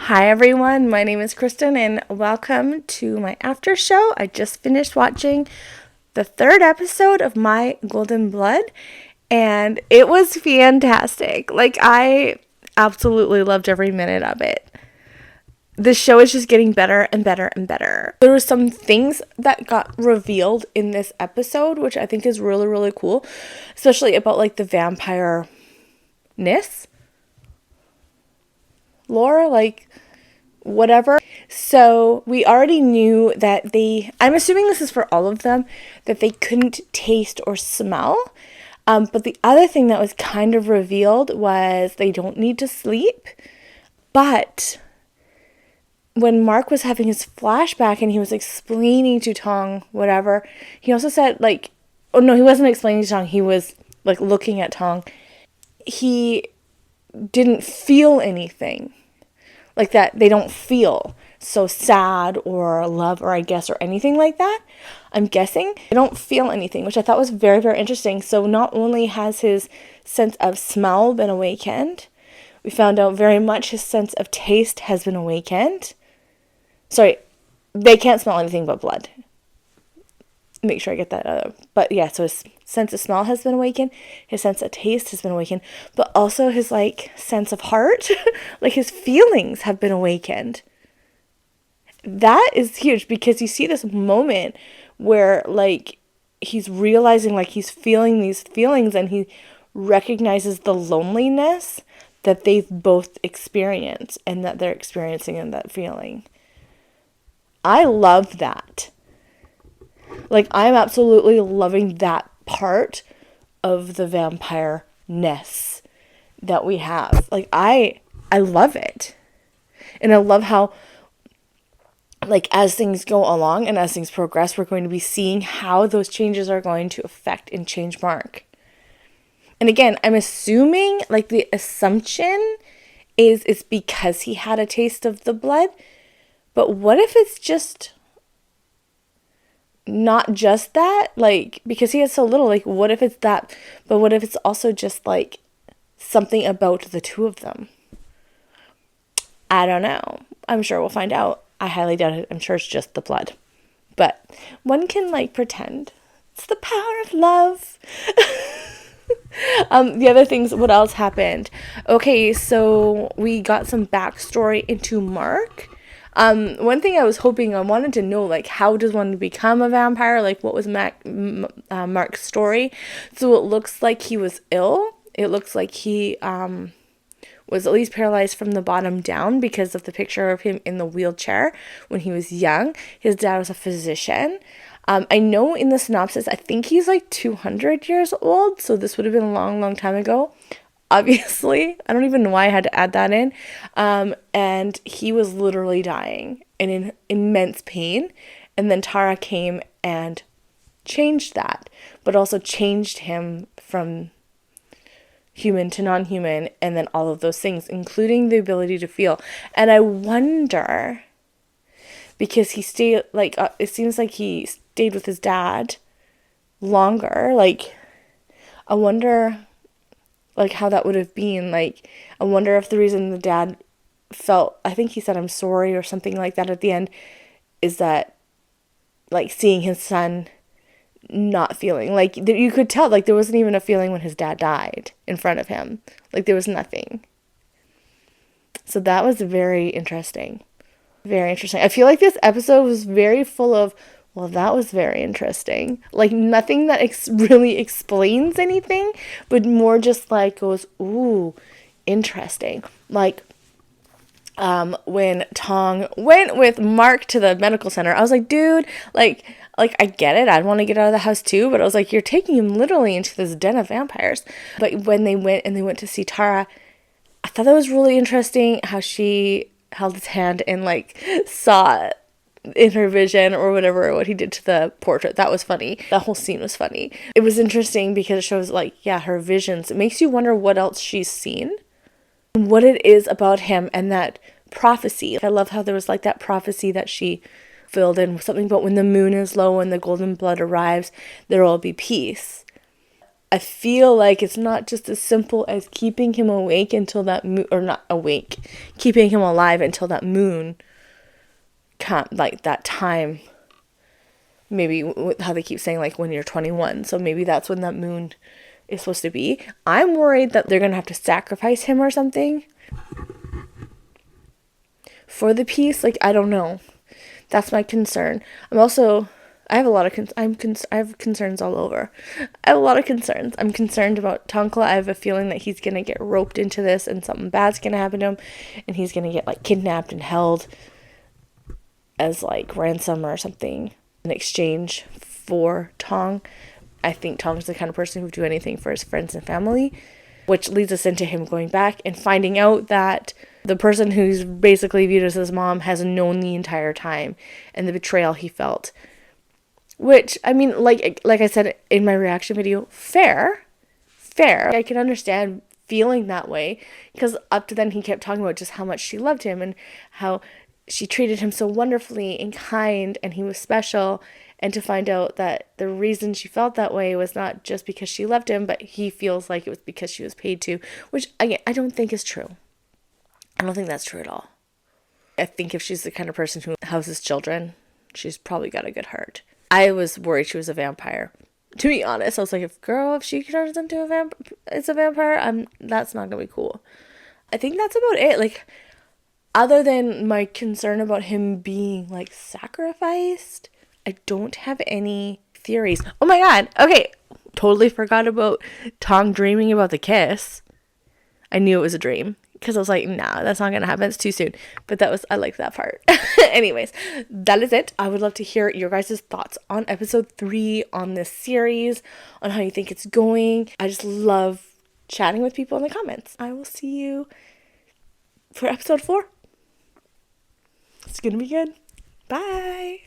Hi everyone, my name is Kristen and welcome to my after show. I just finished watching the third episode of My Golden Blood and it was fantastic. I absolutely loved every minute of it. The show is just getting better and better and better. There were some things that got revealed in this episode, which I think is really, really cool, especially about the vampire-ness lore, whatever. So we already knew that I'm assuming this is for all of them, that they couldn't taste or smell. But the other thing that was kind of revealed was they don't need to sleep. But when Mark was having his flashback and he was explaining to Tong whatever, he also said oh no, he wasn't explaining to Tong, he was looking at Tong. He didn't feel anything. That they don't feel so sad or love or anything like that. I'm guessing they don't feel anything, which I thought was very, very interesting. So not only has his sense of smell been awakened, we found out very much his sense of taste has been awakened. Sorry, they can't smell anything but blood. Make sure I get that. But yeah, so his sense of smell has been awakened, his sense of taste has been awakened, but also his sense of heart, his feelings have been awakened. That is huge because you see this moment where he's realizing he's feeling these feelings and he recognizes the loneliness that they've both experienced and that they're experiencing in that feeling. I love that. I'm absolutely loving that part of the vampire-ness that we have. I love it. And I love how, as things go along and as things progress, we're going to be seeing how those changes are going to affect and change Mark. And again, I'm assuming, the assumption is it's because he had a taste of the blood. But what if it's just not just that, because he has so little, what if it's that, but what if it's also just something about the two of them? I don't know. I'm sure we'll find out. I highly doubt it. I'm sure it's just the blood, but one can pretend. It's the power of love. The other things, what else happened? Okay, so we got some backstory into Mark. One thing I wanted to know, how does one become a vampire? What was Mark's story? So it looks like he was ill. It looks like he, was at least paralyzed from the bottom down because of the picture of him in the wheelchair when he was young. His dad was a physician. I know in the synopsis, I think he's 200 years old. So this would have been a long, long time ago. Obviously, I don't even know why I had to add that in. And he was literally dying and in immense pain. And then Tara came and changed that, but also changed him from human to non-human, and then all of those things, including the ability to feel. And I wonder, because he stayed, it seems like he stayed with his dad longer. I wonder how that would have been. I wonder if the reason the dad felt, I think he said I'm sorry or something like that at the end, is that seeing his son not feeling, you could tell there wasn't even a feeling when his dad died in front of him. There was nothing. So that was very interesting. Very interesting. I feel like this episode was very full of, well, that was very interesting. Nothing that really explains anything, but more just goes, ooh, interesting. When Tong went with Mark to the medical center, I was like, dude, I get it. I'd want to get out of the house too, but I was like, you're taking him literally into this den of vampires. But when they went to see Tara, I thought that was really interesting how she held his hand and saw in her vision or whatever what he did to the portrait. That was funny. That whole scene was funny. It was interesting because it shows her visions. It makes you wonder what else she's seen, what it is about him, and that prophecy. I love how there was that prophecy that she filled in, something about when the moon is low and the golden blood arrives, there will be peace. I feel like it's not just as simple as keeping him awake until that moon, or not awake, keeping him alive until that moon, like that time. Maybe how they keep saying like when you're 21. So maybe that's when that moon is supposed to be. I'm worried that they're going to have to sacrifice him or something for the peace. Like, I don't know. That's my concern. I have a lot of I have concerns all over. I have a lot of concerns. I'm concerned about Tonka. I have a feeling that he's going to get roped into this and something bad's going to happen to him, and he's going to get like kidnapped and held as like ransom or something in exchange for Tong. I think Tong's the kind of person who would do anything for his friends and family, which leads us into him going back and finding out that the person who's basically viewed as his mom has known the entire time, and the betrayal he felt. Which, I mean, like I said in my reaction video, fair. I can understand feeling that way, because up to then he kept talking about just how much she loved him and how she treated him so wonderfully and kind, and he was special. And to find out that the reason she felt that way was not just because she loved him, but he feels like it was because she was paid to, which, again, I don't think is true. I don't think that's true at all. I think if she's the kind of person who houses children, she's probably got a good heart. I was worried she was a vampire. To be honest, I was like, if she turns into a vampire, that's not gonna be cool. I think that's about it. Like, other than my concern about him being like sacrificed, I don't have any theories. Oh my god. Okay. Totally forgot about Tom dreaming about the kiss. I knew it was a dream, because I was like, nah, that's not gonna happen. It's too soon. But I like that part. Anyways, that is it. I would love to hear your guys' thoughts on episode 3, on this series, on how you think it's going. I just love chatting with people in the comments. I will see you for episode 4. It's gonna be good. Bye.